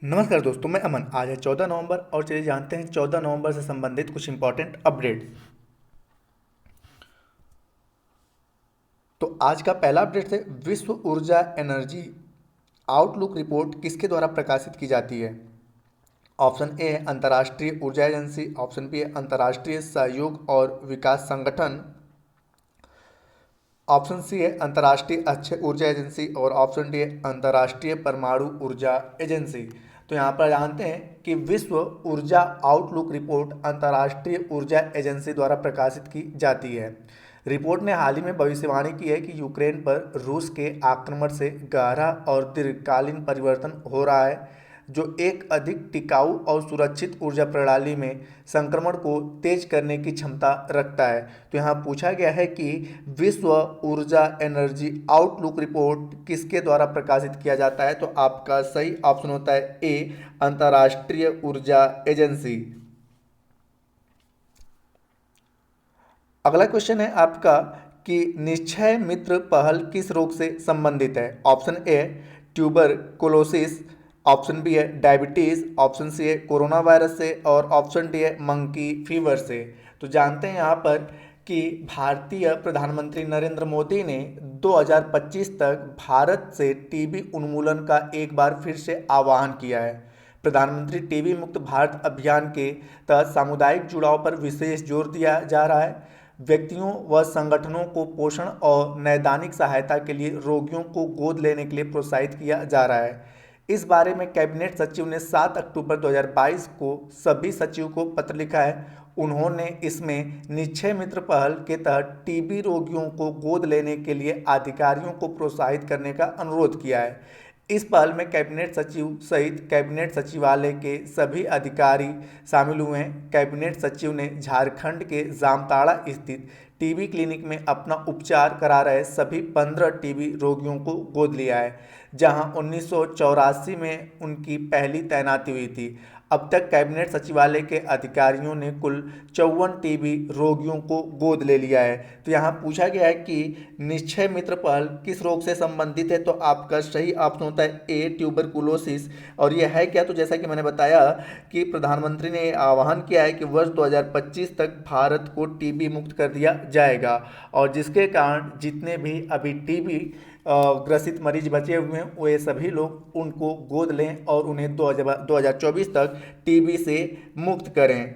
नमस्कार दोस्तों, मैं अमन। आज है 14 नवंबर और चलिए जानते हैं 14 नवंबर से संबंधित कुछ इंपॉर्टेंट अपडेट। तो आज का पहला अपडेट है, विश्व ऊर्जा एनर्जी आउटलुक रिपोर्ट किसके द्वारा प्रकाशित की जाती है? ऑप्शन ए है अंतर्राष्ट्रीय ऊर्जा एजेंसी, ऑप्शन बी है अंतर्राष्ट्रीय सहयोग और विकास संगठन, ऑप्शन सी है अंतर्राष्ट्रीय अक्षय ऊर्जा एजेंसी और ऑप्शन डी है अंतर्राष्ट्रीय परमाणु ऊर्जा एजेंसी। तो यहाँ पर जानते हैं कि विश्व ऊर्जा आउटलुक रिपोर्ट अंतर्राष्ट्रीय ऊर्जा एजेंसी द्वारा प्रकाशित की जाती है। रिपोर्ट ने हाल ही में भविष्यवाणी की है कि यूक्रेन पर रूस के आक्रमण से गहरा और दीर्घकालीन परिवर्तन हो रहा है, जो एक अधिक टिकाऊ और सुरक्षित ऊर्जा प्रणाली में संक्रमण को तेज करने की क्षमता रखता है। तो यहाँ पूछा गया है कि विश्व ऊर्जा एनर्जी आउटलुक रिपोर्ट किसके द्वारा प्रकाशित किया जाता है? तो आपका सही ऑप्शन होता है ए, अंतर्राष्ट्रीय ऊर्जा एजेंसी। अगला क्वेश्चन है आपका कि निश्चय मित्र पहल किस रोग से संबंधित है? Option A tuberculosis, option B है डायबिटीज, ऑप्शन सी है कोरोना वायरस से और ऑप्शन डी है मंकी फीवर से। तो जानते हैं यहाँ पर कि भारतीय प्रधानमंत्री नरेंद्र मोदी ने 2025 तक भारत से टीबी उन्मूलन का एक बार फिर से आह्वान किया है। प्रधानमंत्री टीबी मुक्त भारत अभियान के तहत सामुदायिक जुड़ाव पर विशेष जोर दिया जा रहा है। व्यक्तियों व संगठनों को पोषण और नैदानिक सहायता के लिए रोगियों को गोद लेने के लिए प्रोत्साहित किया जा रहा है। इस बारे में कैबिनेट सचिव ने 7 अक्टूबर 2022 को सभी सचिव को पत्र लिखा है। उन्होंने इसमें निश्चय मित्र पहल के तहत टीबी रोगियों को गोद लेने के लिए अधिकारियों को प्रोत्साहित करने का अनुरोध किया है। इस पहल में कैबिनेट सचिव सहित कैबिनेट सचिवालय के सभी अधिकारी शामिल हुए हैं। कैबिनेट सचिव ने झारखंड के जामताड़ा स्थित टीबी क्लिनिक में अपना उपचार करा रहे सभी 15 टीबी रोगियों को गोद लिया है, जहां 1984 में उनकी पहली तैनाती हुई थी। अब तक कैबिनेट सचिवालय के अधिकारियों ने कुल 54 टीबी रोगियों को गोद ले लिया है। तो यहाँ पूछा गया है कि निश्चय मित्र पहल किस रोग से संबंधित है? तो आपका सही ऑप्शन होता है ए, ट्यूबरकुलोसिस। और यह है क्या? तो जैसा कि मैंने बताया कि प्रधानमंत्री ने आह्वान किया है कि वर्ष 2025 तक भारत को टीबी मुक्त कर दिया जाएगा, और जिसके कारण जितने भी अभी टीबी ग्रसित मरीज बचे हुए हैं वे सभी लोग उनको गोद लें और उन्हें 2024 तक टीबी से मुक्त करें।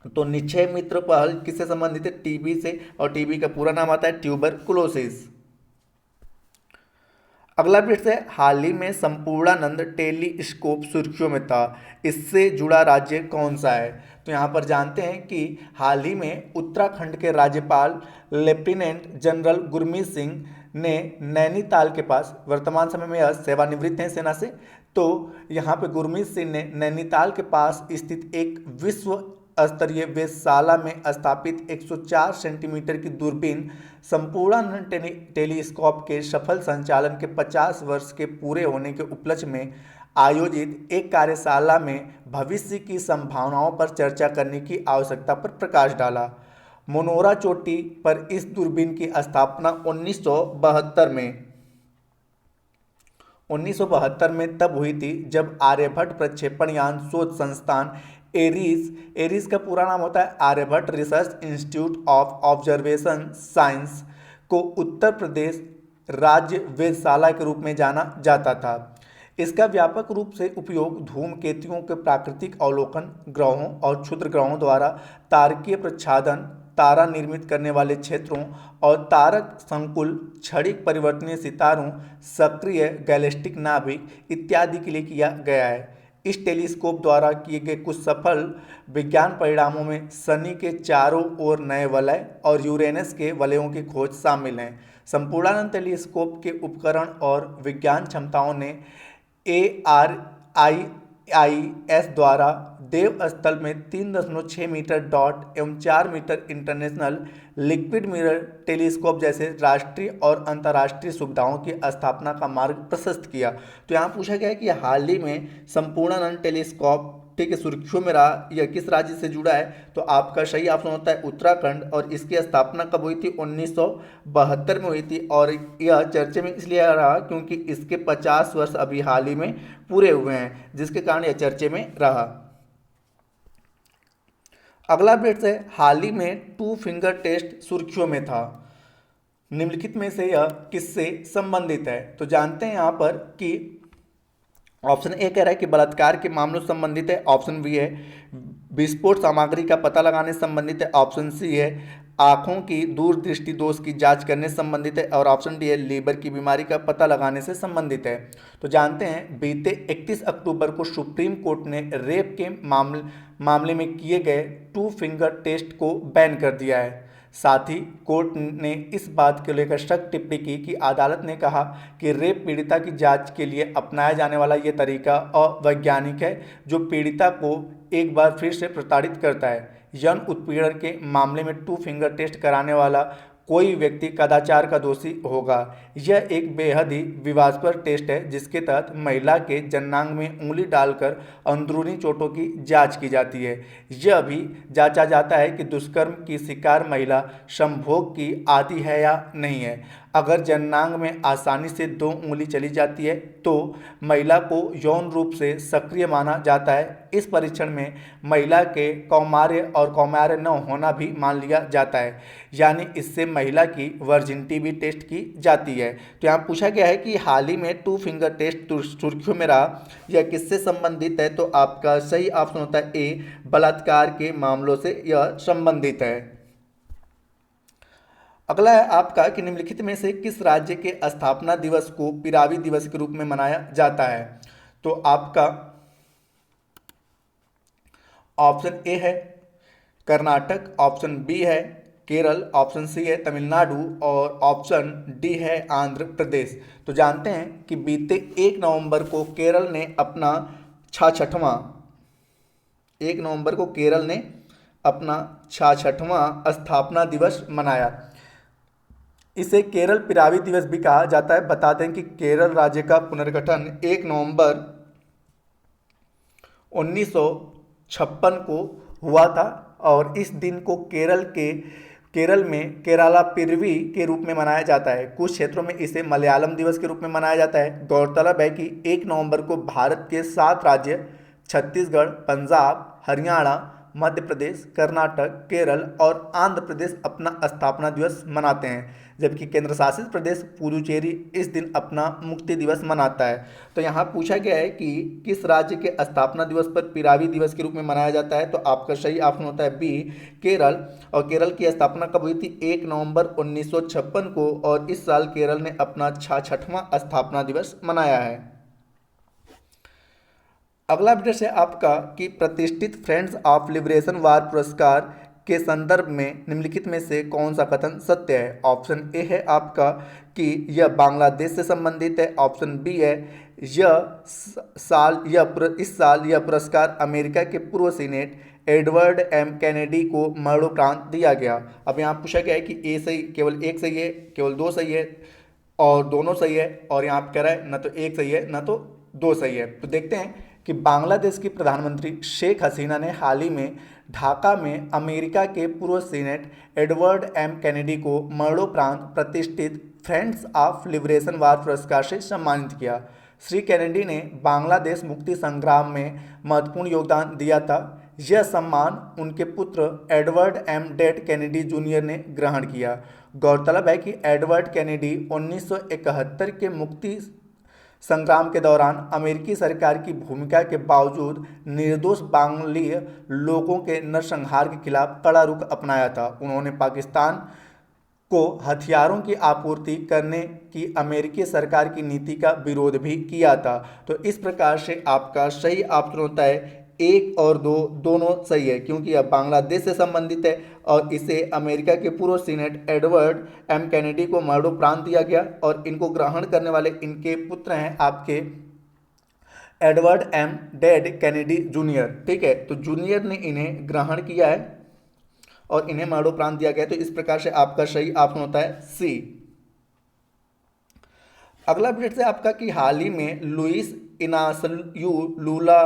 तो निश्चय मित्र पहल किससे संबंधित है? टीबी से, और टीबी का पूरा नाम आता है ट्यूबरकुलोसिस। अगला प्रश्न है, हाल ही में संपूर्णानंद टेलीस्कोप सुर्खियों में था, इससे जुड़ा राज्य कौन सा है? तो यहाँ पर जानते हैं कि हाल ही में उत्तराखंड के राज्यपाल लेफ्टिनेंट जनरल गुरमीत सिंह ने नैनीताल के पास, वर्तमान समय में यह सेवानिवृत्त हैं सेना से, तो यहाँ पे गुरमीत सिंह ने नैनीताल के पास स्थित एक विश्व स्तरीय वेधशाला में स्थापित 104 सेंटीमीटर की दूरबीन संपूर्णानंद टेलीस्कोप के सफल संचालन के 50 वर्ष के पूरे होने के उपलक्ष्य में आयोजित एक कार्यशाला में भविष्य की संभावनाओं पर चर्चा करने की आवश्यकता पर प्रकाश डाला। मनोरा चोटी पर इस दूरबीन की स्थापना 1972 में तब हुई थी जब आर्यभट्ट प्रक्षेपण यान शोध संस्थान एरीज का पूरा नाम होता है Aryabhatta research institute of observation science को उत्तर प्रदेश राज्य वेधशाला के रूप में जाना जाता था। इसका व्यापक रूप से उपयोग धूमकेतुओं के प्राकृतिक अवलोकन, ग्रहों और क्षुद्र ग्रहों द्वारा तारकीय प्रच्छादन, तारा निर्मित करने वाले क्षेत्रों और तारक संकुल, क्षणिक परिवर्तनीय सितारों, सक्रिय गैलेक्टिक नाभिक इत्यादि के लिए किया गया है। इस टेलीस्कोप द्वारा किए गए कुछ सफल विज्ञान परिणामों में शनि के चारों ओर नए वलय और यूरेनस के वलयों की खोज शामिल हैं। संपूर्णानंद टेलीस्कोप के उपकरण और विज्ञान क्षमताओं ने ARIIS द्वारा देवस्थल में 3.6 मीटर डॉट एवं 4 metre international liquid mirror telescope जैसे राष्ट्रीय और अंतर्राष्ट्रीय सुविधाओं की स्थापना का मार्ग प्रशस्त किया। तो यहाँ पूछा गया है कि हाल ही में संपूर्णानंद ठीक है, सुर्खियों में रहा, यह किस राज्य से जुड़ा है, तो आपका सही ऑप्शन होता है उत्तराखंड। और इसकी स्थापना कब हुई थी, 1972 में हुई थी। और यह चर्चे में इसलिए रहा क्योंकि इसके 50 वर्ष अभी हाल ही में पूरे हुए हैं, जिसके कारण यह चर्चे में रहा। अगला अपडेट है, हाल ही में टू फिंगर टेस्ट सुर्खियों में था, निम्नलिखित में से यह किससे संबंधित है, तो जानते हैं यहाँ पर कि ऑप्शन ए कह रहा है कि बलात्कार के मामलों से संबंधित है, ऑप्शन बी है विस्फोट सामग्री का पता लगाने से संबंधित है, ऑप्शन सी है आंखों की दूरदृष्टि दोष की जांच करने से संबंधित है, और ऑप्शन डी है लीवर की बीमारी का पता लगाने से संबंधित है। तो जानते हैं बीते 31 अक्टूबर को सुप्रीम कोर्ट ने रेप के मामले में किए गए टू फिंगर टेस्ट को बैन कर दिया है। साथ ही कोर्ट ने इस बात को लेकर सख्त टिप्पणी की कि अदालत ने कहा कि रेप पीड़िता की जांच के लिए अपनाया जाने वाला ये तरीका अवैज्ञानिक है, जो पीड़िता को एक बार फिर से प्रताड़ित करता है। यौन उत्पीड़न के मामले में टू फिंगर टेस्ट कराने वाला कोई व्यक्ति कदाचार का दोषी होगा। यह एक बेहद ही विवादास्पद टेस्ट है, जिसके तहत महिला के जननांग में उंगली डालकर अंदरूनी चोटों की जांच की जाती है। यह भी जांचा जाता है कि दुष्कर्म की शिकार महिला संभोग की आदी है या नहीं है। अगर जननांग में आसानी से 2 उंगली चली जाती है तो महिला को यौन रूप से सक्रिय माना जाता है। इस परीक्षण में महिला के कौमार्य और कौमार्य न होना भी मान लिया जाता है, यानी इससे महिला की वर्जिनिटी भी टेस्ट की जाती है। तो यहाँ पूछा गया है कि हाल ही में टू फिंगर टेस्ट सुर्खियों में रहा, यह किससे संबंधित है, तो आपका सही ऑप्शन होता है ए, बलात्कार के मामलों से यह संबंधित है। अगला है आपका कि निम्नलिखित में से किस राज्य के स्थापना दिवस को पिरावी दिवस के रूप में मनाया जाता है, तो आपका ऑप्शन ए है कर्नाटक, ऑप्शन बी है केरल, ऑप्शन सी है तमिलनाडु और ऑप्शन डी है आंध्र प्रदेश। तो जानते हैं कि बीते 1 नवंबर को केरल ने अपना 66वां स्थापना दिवस मनाया। इसे केरल पिरावी दिवस भी कहा जाता है। बता दें कि केरल राज्य का पुनर्गठन 1 नवंबर 1956 को हुआ था, और इस दिन को केरल में केराला पिरवी के रूप में मनाया जाता है। कुछ क्षेत्रों में इसे मलयालम दिवस के रूप में मनाया जाता है। गौरतलब है कि 1 नवंबर को भारत के 7 राज्य छत्तीसगढ़, पंजाब, हरियाणा, मध्य प्रदेश, कर्नाटक, केरल और आंध्र प्रदेश अपना स्थापना दिवस मनाते हैं, जबकि केंद्र शासित प्रदेश पुडुचेरी इस दिन अपना मुक्ति दिवस मनाता है। तो यहाँ पूछा गया है कि किस राज्य के स्थापना दिवस पर पिरावी दिवस के रूप में मनाया जाता है, तो आपका सही ऑप्शन होता है बी, केरल। और केरल की स्थापना कब हुई थी, 1 नवंबर 1956 को, और इस साल केरल ने अपना 66वां स्थापना दिवस मनाया है। अगला अपडेट है आपका कि प्रतिष्ठित फ्रेंड्स ऑफ लिबरेशन वार पुरस्कार के संदर्भ में निम्नलिखित में से कौन सा कथन सत्य है। ऑप्शन ए है आपका कि यह बांग्लादेश से संबंधित है, ऑप्शन बी है इस साल यह पुरस्कार अमेरिका के पूर्व सीनेट एडवर्ड एम कैनेडी को मरणोपरांत दिया गया। अब यहाँ पूछा गया है कि ए सही, केवल एक सही है, केवल 2 सही है और दोनों सही है, और यहाँ पे कह रहा है न तो एक सही है न तो 2 सही है। तो देखते हैं कि बांग्लादेश की प्रधानमंत्री शेख हसीना ने हाल ही में ढाका में अमेरिका के पूर्व सीनेट एडवर्ड एम कैनेडी को मरणोपरांत प्रतिष्ठित फ्रेंड्स ऑफ लिबरेशन वार पुरस्कार से सम्मानित किया। श्री कैनेडी ने बांग्लादेश मुक्ति संग्राम में महत्वपूर्ण योगदान दिया था। यह सम्मान उनके पुत्र Edward am dead Kennedy junior ने ग्रहण किया। गौरतलब है कि एडवर्ड कैनेडी 1971 के मुक्ति संग्राम के दौरान अमेरिकी सरकार की भूमिका के बावजूद निर्दोष बांग्लीय लोगों के नरसंहार के खिलाफ कड़ा रुख अपनाया था। उन्होंने पाकिस्तान को हथियारों की आपूर्ति करने की अमेरिकी सरकार की नीति का विरोध भी किया था। तो इस प्रकार से आपका सही ऑप्शन होता है 1 और 2 दोनों सही है, क्योंकि यह बांग्लादेश से संबंधित है और इसे अमेरिका के पूर्व सीनेट एडवर्ड एम कैनेडी को मरणोपरांत दिया गया, और इनको ग्रहण करने वाले इनके पुत्र हैं आपके Edward am dead Kennedy junior. ठीक है, तो जूनियर ने इन्हें ग्रहण किया है और इन्हें मरणोपरांत दिया गया। तो इस प्रकार से आपका सही ऑप्शन होता है सी। अगला अपडेट है आपका कि हाल ही में लुइस इनासयू लूला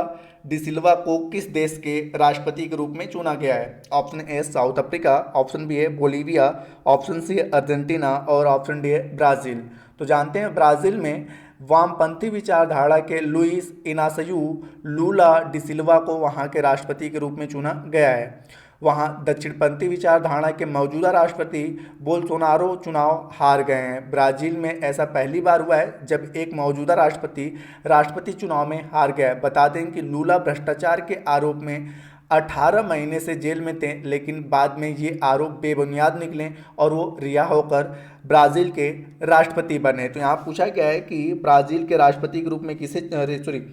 डिसिल्वा को किस देश के राष्ट्रपति के रूप में चुना गया है? Option A South Africa, option B है बोलीविया, ऑप्शन सी है अर्जेंटीना और ऑप्शन डी है ब्राज़ील। तो जानते हैं ब्राज़ील में वामपंथी विचारधारा के लुइस इनासयू लूला डिसिल्वा को वहाँ के राष्ट्रपति के रूप में चुना गया है। वहाँ दक्षिणपंथी विचारधारा के मौजूदा राष्ट्रपति बोल्सोनारो चुनाव हार गए हैं। ब्राज़ील में ऐसा पहली बार हुआ है जब एक मौजूदा राष्ट्रपति चुनाव में हार गया है। बता दें कि लूला भ्रष्टाचार के आरोप में 18 महीने से जेल में थे, लेकिन बाद में ये आरोप बेबुनियाद निकले और वो रिहा होकर ब्राज़ील के राष्ट्रपति बने। तो यहाँ पूछा गया है कि ब्राज़ील के राष्ट्रपति के रूप में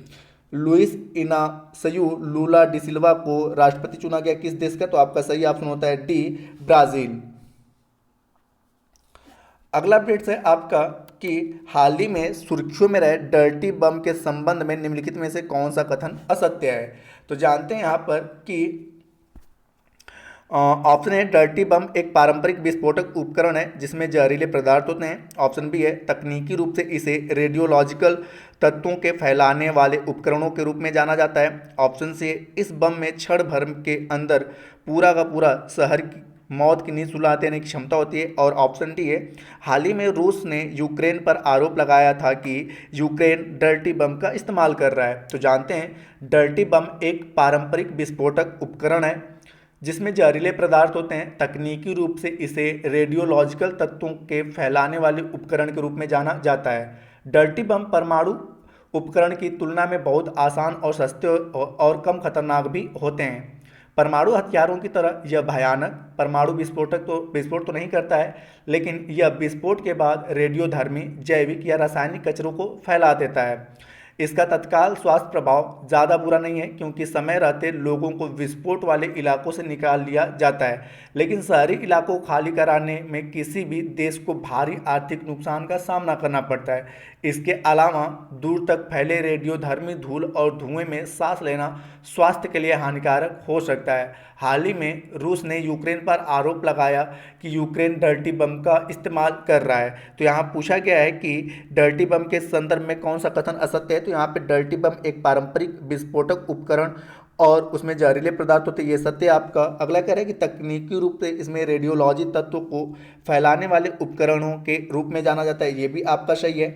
लुइस इनासयू लूला डिसिल्वा को राष्ट्रपति चुना गया किस देश का? तो आपका सही ऑप्शन होता है डी, ब्राज़ील। अगला अपडेट है आपका कि हाल ही में सुर्खियों में रहे डर्टी बम के संबंध में निम्नलिखित में से कौन सा कथन असत्य है? तो जानते हैं यहाँ पर कि ऑप्शन ए डर्टी बम एक पारंपरिक विस्फोटक उपकरण है जिसमें जहरीले पदार्थ होते हैं। ऑप्शन बी है तकनीकी रूप से इसे रेडियोलॉजिकल तत्वों के फैलाने वाले उपकरणों के रूप में जाना जाता है। ऑप्शन सी इस बम में क्षण भर के अंदर पूरा का पूरा शहर की मौत की नींद सुला देने की क्षमता होती है। और ऑप्शन डी है हाल ही में रूस ने यूक्रेन पर आरोप लगाया था कि यूक्रेन डर्टी बम का इस्तेमाल कर रहा है। तो जानते हैं डर्टी बम एक पारंपरिक विस्फोटक उपकरण है जिसमें जहरीले पदार्थ होते हैं। तकनीकी रूप से इसे रेडियोलॉजिकल तत्वों के फैलाने वाले उपकरण के रूप में जाना जाता है। डर्टी बम परमाणु उपकरण की तुलना में बहुत आसान और सस्ते और कम खतरनाक भी होते हैं। परमाणु हथियारों की तरह यह भयानक परमाणु विस्फोट तो नहीं करता है, लेकिन यह विस्फोट के बाद रेडियोधर्मी, जैविक या रासायनिक कचरों को फैला देता है। इसका तत्काल स्वास्थ्य प्रभाव ज़्यादा बुरा नहीं है क्योंकि समय रहते लोगों को विस्फोट वाले इलाकों से निकाल लिया जाता है, लेकिन शहरी इलाकों को खाली कराने में किसी भी देश को भारी आर्थिक नुकसान का सामना करना पड़ता है। इसके अलावा दूर तक फैले रेडियोधर्मी धूल और धुएं में सांस लेना स्वास्थ्य के लिए हानिकारक हो सकता है। हाल ही में रूस ने यूक्रेन पर आरोप लगाया कि यूक्रेन डर्टी बम का इस्तेमाल कर रहा है। तो यहाँ पूछा गया है कि डर्टी बम के संदर्भ में कौन सा कथन असत्य है? तो यहाँ पे डर्टी बम एक पारंपरिक विस्फोटक उपकरण और उसमें जहरीले पदार्थ होते हैं, ये सत्य आपका। अगला कह रहा है कि तकनीकी रूप से इसमें रेडियोलॉजी तत्वों को फैलाने वाले उपकरणों के रूप में जाना जाता है, ये भी आपका सही है।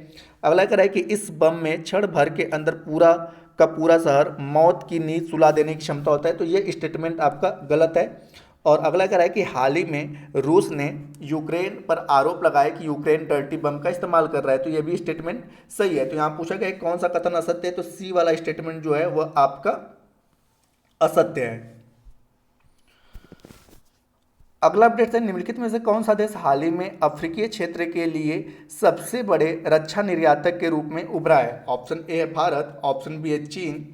अगला कह रहा है कि इस बम में क्षण भर के अंदर पूरा का पूरा शहर मौत की नींद सुला देने की क्षमता होता है, तो ये स्टेटमेंट आपका गलत है। और अगला कह रहा है कि हाल ही में रूस ने यूक्रेन पर आरोप लगाया कि यूक्रेन डर्टी बम का इस्तेमाल कर रहा है, तो ये भी स्टेटमेंट सही है। तो यहाँ पूछा गया कौन सा कथन असत्य है? तो सी वाला स्टेटमेंट जो है वह आपका असत्य है। अगला अपडेट है निम्नलिखित में से कौन सा देश हाल ही में अफ्रीकीय क्षेत्र के लिए सबसे बड़े रक्षा निर्यातक के रूप में उभरा है? ऑप्शन ए है भारत, ऑप्शन बी है चीन,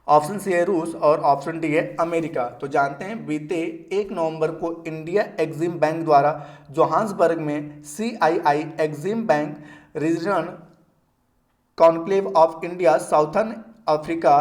ऑप्शन सी है रूस और ऑप्शन डी है अमेरिका। तो जानते हैं बीते 1 नवंबर को इंडिया एक्जिम बैंक द्वारा जोहान्सबर्ग में CII Exim bank regional conclave of India southern Africa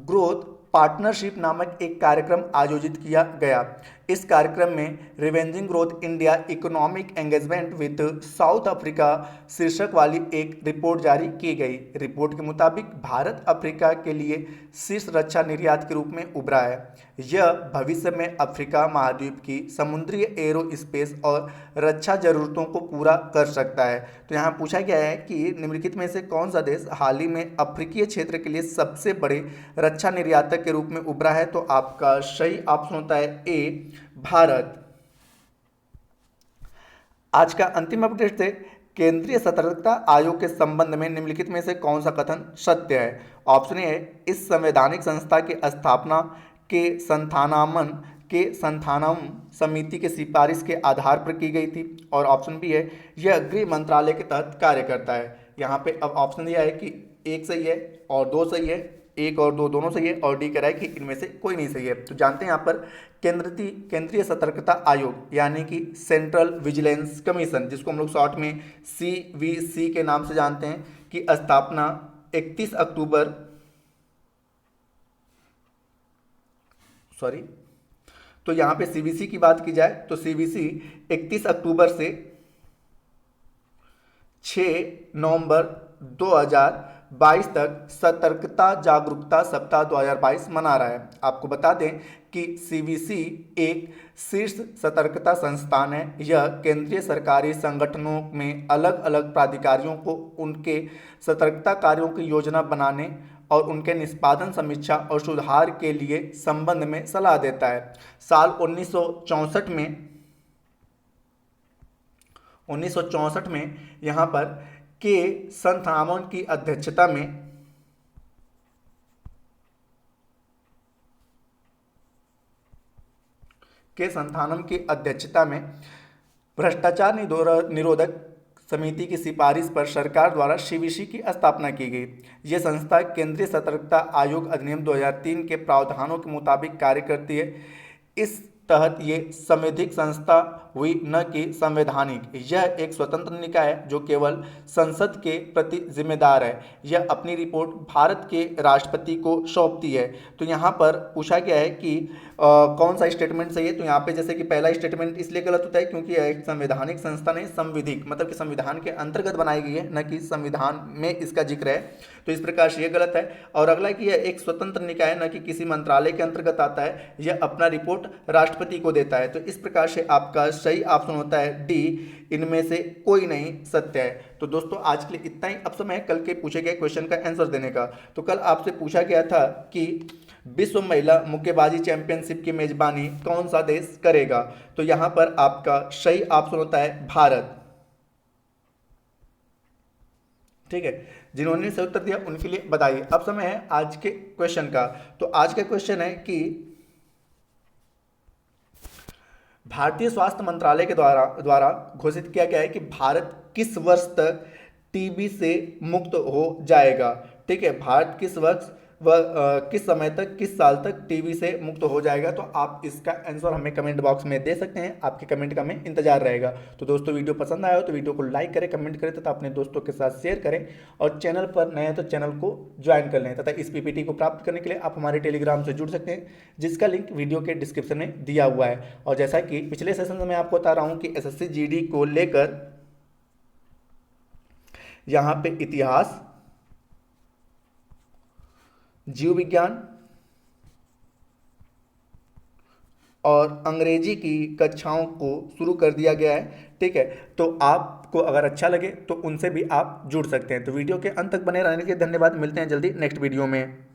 growth partnership नामक एक कार्यक्रम आयोजित किया गया। इस कार्यक्रम में revenging growth India economic engagement with South Africa शीर्षक वाली एक रिपोर्ट जारी की गई। रिपोर्ट के मुताबिक भारत अफ्रीका के लिए शीर्ष रक्षा निर्यात के रूप में उभरा है। यह भविष्य में अफ्रीका महाद्वीप की समुद्री एरो स्पेस और रक्षा जरूरतों को पूरा कर सकता है। तो यहाँ पूछा गया है कि निम्नलिखित में से कौन सा देश हाल ही में अफ्रीकीय क्षेत्र के लिए सबसे बड़े रक्षा निर्यातक के रूप में उभरा है? तो आपका सही ऑप्शन होता है ए, भारत। आज का अंतिम अपडेट है केंद्रीय सतर्कता आयोग के संबंध में निम्नलिखित में से कौन सा कथन सत्य है? ऑप्शन ए इस संवैधानिक संस्था की स्थापना के संस्थानम समिति के सिफारिश के आधार पर की गई थी। और ऑप्शन बी है यह गृह मंत्रालय के तहत कार्य करता है। यहाँ पे अब ऑप्शन दिया है कि 1 सही है और 2 सही है, 1 और 2 दोनों सही है और डी कह रहा है कि इनमें से कोई नहीं सही है। तो जानते हैं यहाँ पर केंद्रीय सतर्कता आयोग यानी कि सेंट्रल विजिलेंस कमीशन, जिसको हम लोग शॉर्ट में CVC के नाम से जानते हैं, की स्थापना 31 अक्टूबर तो यहाँ पे CVC की बात की जाए तो CVC 31 अक्टूबर से 6 नवंबर 2022 तक सतर्कता जागरूकता सप्ताह 2022 मना रहा है। आपको बता दें कि सीवीसी एक शीर्ष सतर्कता संस्थान है। यह केंद्रीय सरकारी संगठनों में अलग अलग प्राधिकारियों को उनके सतर्कता कार्यों की योजना बनाने और उनके निष्पादन समीक्षा और सुधार के लिए संबंध में सलाह देता है। साल 1964 में यहाँ पर के संथामन की अध्यक्षता में भ्रष्टाचार निरोधक समिति की सिफारिश पर सरकार द्वारा सीवीसी की स्थापना की गई। यह संस्था केंद्रीय सतर्कता आयोग अधिनियम 2003 के प्रावधानों के मुताबिक कार्य करती है। इस तहत ये संवैधानिक संस्था हुई, न कि संवैधानिक। यह एक स्वतंत्र निकाय है जो केवल संसद के प्रति जिम्मेदार है। यह अपनी रिपोर्ट भारत के राष्ट्रपति को सौंपती है। तो यहाँ पर पूछा गया है कि कौन सा स्टेटमेंट सही है। तो यहाँ पे जैसे कि पहला स्टेटमेंट इसलिए गलत होता है क्योंकि यह एक संवैधानिक संस्था नहीं, संविधिक मतलब कि संविधान के अंतर्गत बनाई गई है, न कि संविधान में इसका जिक्र है। तो इस प्रकार से यह गलत है। और अगला कि यह एक स्वतंत्र निकाय है, न कि किसी मंत्रालय के अंतर्गत आता है। यह अपना रिपोर्ट राष्ट्रपति को देता है। तो इस प्रकार से आपका सही ऑप्शन होता है डी, इनमें से कोई नहीं सत्य है। तो दोस्तों आज के लिए इतना ही। अब समय है कल के पूछे गए क्वेश्चन का आंसर देने का। तो कल आपसे पूछा गया था कि विश्व महिला मुक्केबाजी चैंपियनशिप की मेजबानी कौन सा देश करेगा। तो यहां पर आपका सही ऑप्शन होता है भारत। ठीक है, जिन्होंने सही उत्तर दिया उनके लिए बधाई। अब समय है आज के क्वेश्चन का। तो आज का क्वेश्चन है कि भारतीय स्वास्थ्य मंत्रालय के द्वारा घोषित किया गया है कि भारत किस वर्ष तक टीबी से मुक्त हो जाएगा। ठीक है, भारत किस समय तक, किस साल तक टीबी से मुक्त हो जाएगा। तो आप इसका आंसर हमें कमेंट बॉक्स में दे सकते हैं। आपके कमेंट का हमें इंतजार रहेगा। तो दोस्तों वीडियो पसंद आया हो तो वीडियो को लाइक करें, कमेंट करें तथा अपने दोस्तों के साथ शेयर करें। और चैनल पर नए हैं तो चैनल को ज्वाइन कर लें तथा इस पीपीटी को प्राप्त करने के लिए आप हमारे टेलीग्राम से जुड़ सकते हैं, जिसका लिंक वीडियो के डिस्क्रिप्शन में दिया हुआ है। और जैसा कि पिछले सेशन में मैं आपको बता रहा हूँ कि एसएससी जीडी को लेकर यहाँ पे इतिहास, जीव विज्ञान और अंग्रेजी की कक्षाओं को शुरू कर दिया गया है। ठीक है, तो आपको अगर अच्छा लगे तो उनसे भी आप जुड़ सकते हैं। तो वीडियो के अंत तक बने रहने के लिए धन्यवाद। मिलते हैं जल्दी नेक्स्ट वीडियो में।